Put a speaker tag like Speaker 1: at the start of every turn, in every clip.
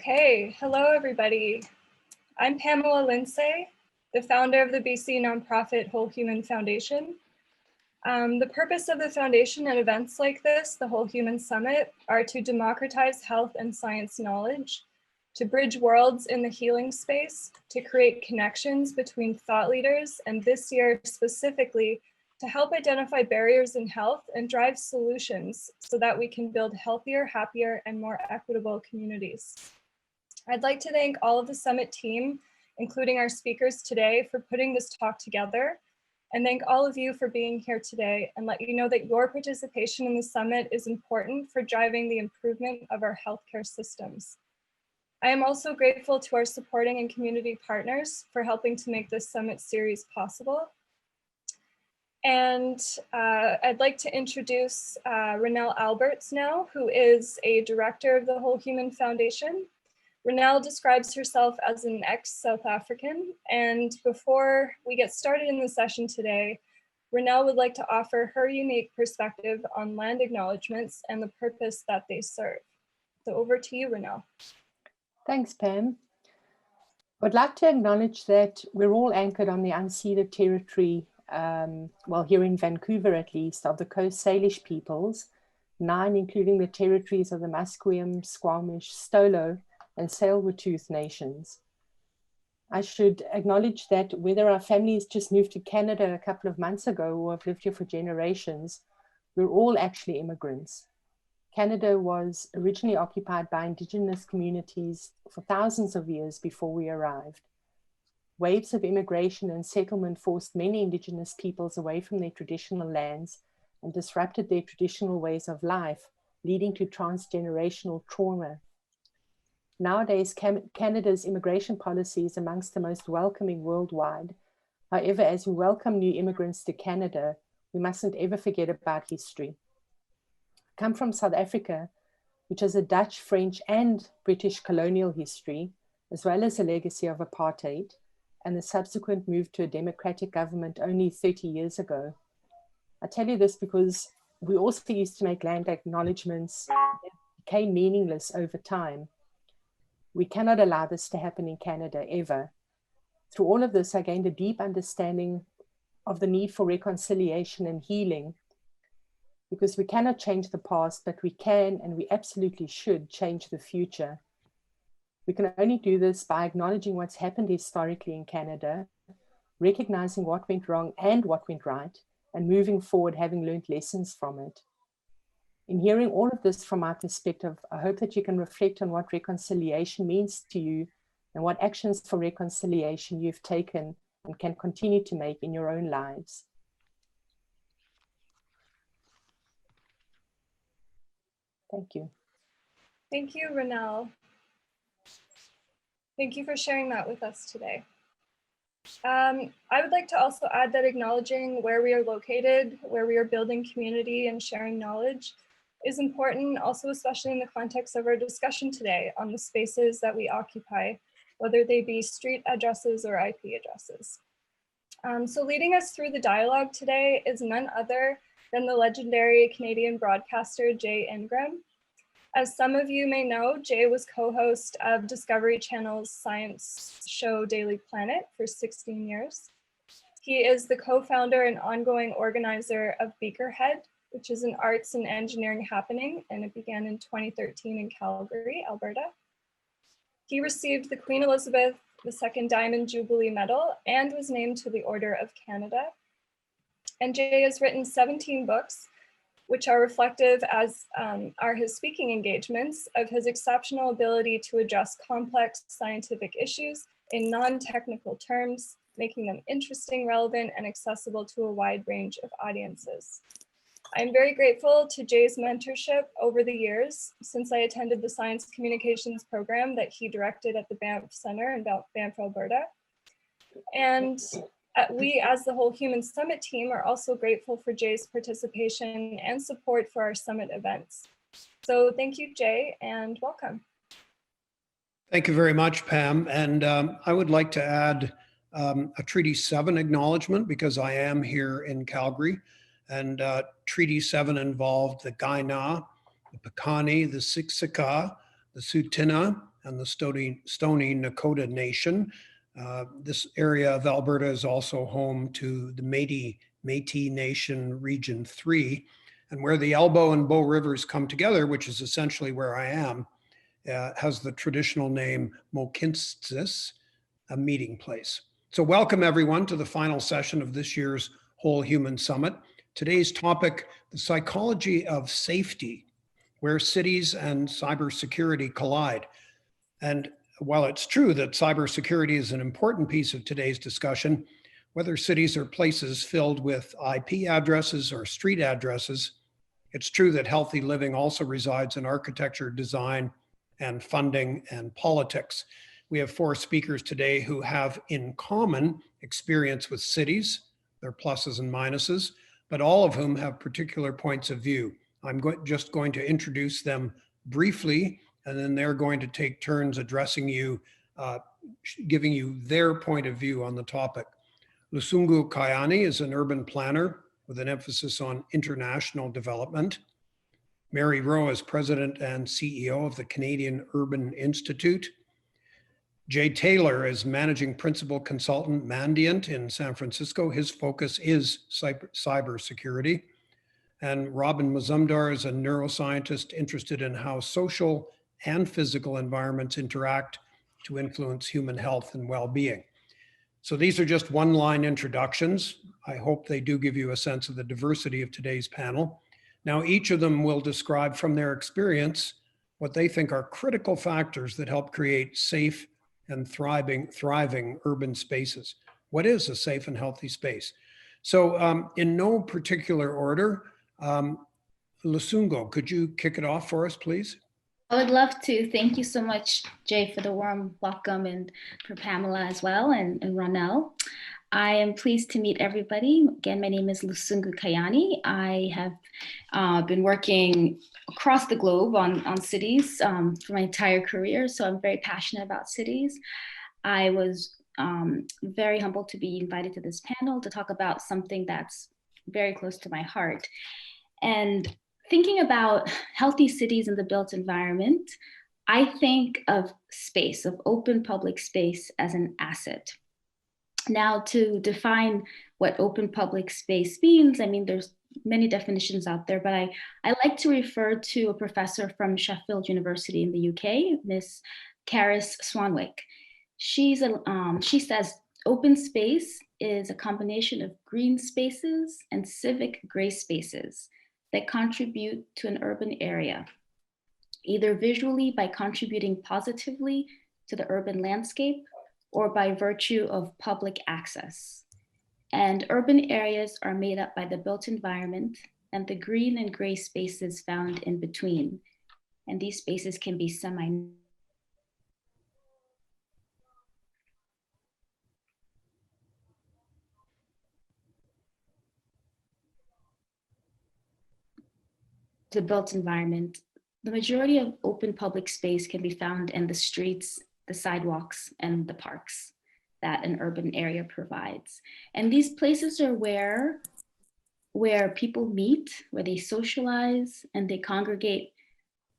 Speaker 1: Okay, hello everybody. I'm Pamela Lindsay, the founder of the BC nonprofit Whole Human Foundation. The purpose of the foundation and events like this, the Whole Human Summit, are to democratize health and science knowledge, to bridge worlds in the healing space, to create connections between thought leaders, and this year specifically, to help identify barriers in health and drive solutions so that we can build healthier, happier, and more equitable communities. I'd like to thank all of the summit team, including our speakers today, for putting this talk together, and thank all of you for being here today, and let you know that your participation in the summit is important for driving the improvement of our healthcare systems. I am also grateful to our supporting and community partners for helping to make this summit series possible. And I'd like to introduce Renelle Alberts now, who is a director of the Whole Human Foundation. Renelle describes herself as an ex-South African, and before we get started in the session today, Renelle would like to offer her unique perspective on land acknowledgements and the purpose that they serve. So over to you, Renelle.
Speaker 2: Thanks, Pam. I'd like to acknowledge that we're all anchored on the unceded territory, well, here in Vancouver at least, of the Coast Salish peoples, 9 including the territories of the Musqueam, Squamish, Stolo, and Tsleil-Waututh nations. I should acknowledge that whether our families just moved to Canada a couple of months ago or have lived here for generations, we're all actually immigrants. Canada was originally occupied by Indigenous communities for thousands of years before we arrived. Waves of immigration and settlement forced many Indigenous peoples away from their traditional lands and disrupted their traditional ways of life, leading to transgenerational trauma. Nowadays, Canada's immigration policy is amongst the most welcoming worldwide. However, as we welcome new immigrants to Canada, we mustn't ever forget about history. I come from South Africa, which has a Dutch, French, and British colonial history, as well as a legacy of apartheid, and the subsequent move to a democratic government only 30 years ago. I tell you this because we also used to make land acknowledgements that became meaningless over time. We cannot allow this to happen in Canada ever. Through all of this, I gained a deep understanding of the need for reconciliation and healing, because we cannot change the past, but we can and we absolutely should change the future. We can only do this by acknowledging what's happened historically in Canada, recognizing what went wrong and what went right, and moving forward having learned lessons from it. In hearing all of this from my perspective, I hope that you can reflect on what reconciliation means to you and what actions for reconciliation you've taken and can continue to make in your own lives. Thank you.
Speaker 1: Thank you, Renelle. Thank you for sharing that with us today. I would like to also add that acknowledging where we are located, where we are building community and sharing knowledge is important, also especially in the context of our discussion today on the spaces that we occupy, whether they be street addresses or IP addresses. So leading us through the dialogue today is none other than the legendary Canadian broadcaster, Jay Ingram. As some of you may know, Jay was co-host of Discovery Channel's science show Daily Planet for 16 years. He is the co-founder and ongoing organizer of Beakerhead, which is an arts and engineering happening, and it began in 2013 in Calgary, Alberta. He received the Queen Elizabeth II Diamond Jubilee Medal and was named to the Order of Canada. And Jay has written 17 books, which are reflective, as are his speaking engagements, of his exceptional ability to address complex scientific issues in non-technical terms, making them interesting, relevant, and accessible to a wide range of audiences. I'm very grateful to Jay's mentorship over the years since I attended the science communications program that he directed at the Banff Center in Banff, Alberta. And we, as the Whole Human Summit team, are also grateful for Jay's participation and support for our summit events. So thank you, Jay, and welcome.
Speaker 3: Thank you very much, Pam. And I would like to add a Treaty 7 acknowledgement because I am here in Calgary. And Treaty 7 involved the Kainai, the Piikani, the Siksika, the Tsuut'ina, and the Stoney Nakoda Nation. This area of Alberta is also home to the Métis Nation Region 3, and where the Elbow and Bow Rivers come together, which is essentially where I am, has the traditional name Mohkinstsis, a meeting place. So welcome everyone to the final session of this year's Whole Human Summit. Today's topic, the psychology of safety, where cities and cybersecurity collide. And while it's true that cybersecurity is an important piece of today's discussion, whether cities are places filled with IP addresses or street addresses, it's true that healthy living also resides in architecture, design, and funding and politics. We have 4 speakers today who have in common experience with cities, their pluses and minuses, but all of whom have particular points of view. I'm just going to introduce them briefly, and then they're going to take turns addressing you, giving you their point of view on the topic. Lusungu Kayani is an urban planner with an emphasis on international development. Mary Rowe is president and CEO of the Canadian Urban Institute. Jay Taylor is managing principal consultant Mandiant in San Francisco. His focus is cybersecurity. And Robin Mazumder is a neuroscientist interested in how social and physical environments interact to influence human health and well-being. So these are just one-line introductions. I hope they do give you a sense of the diversity of today's panel. Now, each of them will describe from their experience what they think are critical factors that help create safe and thriving urban spaces. What is a safe and healthy space? So in no particular order, Lusungu, could you kick it off for us, please?
Speaker 4: I would love to. Thank you so much, Jay, for the warm welcome, and for Pamela as well, and Ronell. I am pleased to meet everybody. Again, my name is Lusungu Kayani. I have been working across the globe on cities for my entire career, so I'm very passionate about cities. I was very humbled to be invited to this panel to talk about something that's very close to my heart. And thinking about healthy cities in the built environment, I think of space, of open public space, as an asset. Now, to define what open public space means, I mean, there's many definitions out there, but I like to refer to a professor from Sheffield University in the UK, Miss Caris Swanwick. She says, open space is a combination of green spaces and civic gray spaces that contribute to an urban area, either visually by contributing positively to the urban landscape or by virtue of public access. And urban areas are made up by the built environment and the green and gray spaces found in between. And these spaces can be to built environment. The majority of open public space can be found in the streets, the sidewalks, and the parks that an urban area provides. And these places are where people meet, where they socialize, and they congregate,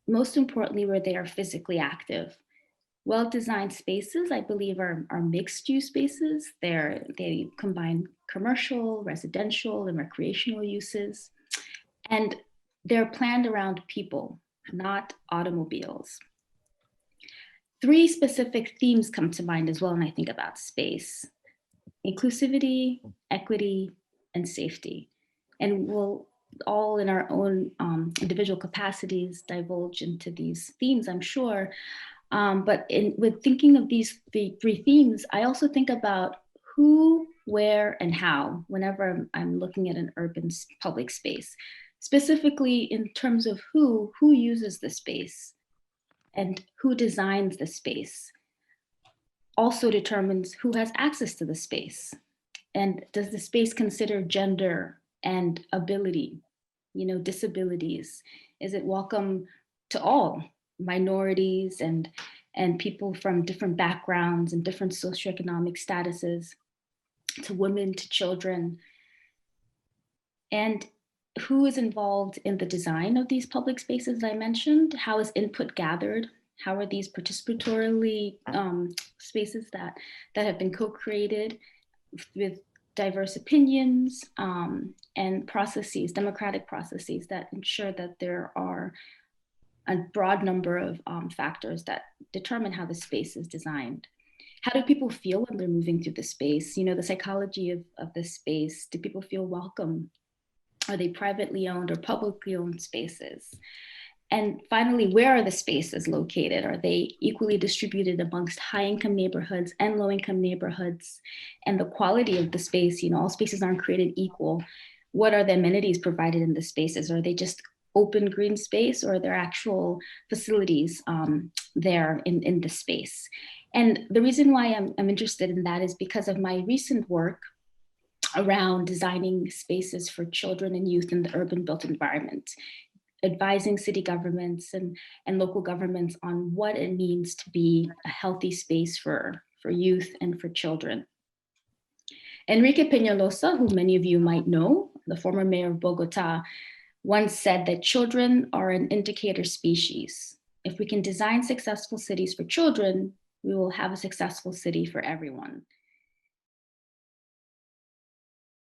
Speaker 4: most importantly, where they are physically active. Well-designed spaces, I believe, are mixed-use spaces. They combine commercial, residential, and recreational uses. And they're planned around people, not automobiles. 3 specific themes come to mind as well when I think about space: inclusivity, equity, and safety. And we'll all in our own individual capacities divulge into these themes, I'm sure. But with thinking of these 3 themes, I also think about who, where, and how whenever I'm looking at an urban public space. Specifically in terms of who uses the space and who designs the space also determines who has access to the space. And does the space consider gender and ability, disabilities? Is it welcome to all minorities and people from different backgrounds and different socioeconomic statuses, to women, to children? And who is involved in the design of these public spaces I mentioned? How is input gathered? How are these participatorily spaces that have been co-created with diverse opinions and processes, democratic processes that ensure that there are a broad number of factors that determine how the space is designed. How do people feel when they're moving through the space? You know, the psychology of the space. Do people feel welcome? Are they privately owned or publicly owned spaces? And finally, where are the spaces located? Are they equally distributed amongst high-income neighborhoods and low-income neighborhoods? And the quality of the space, you know, all spaces aren't created equal. What are the amenities provided in the spaces? Are they just open green space, or are there actual facilities there in the space? And the reason why I'm interested in that is because of my recent work around designing spaces for children and youth in the urban built environment, advising city governments and local governments on what it means to be a healthy space for youth and for children. Enrique Peñalosa, who many of you might know, the former mayor of Bogota, once said that children are an indicator species. If we can design successful cities for children, we will have a successful city for everyone.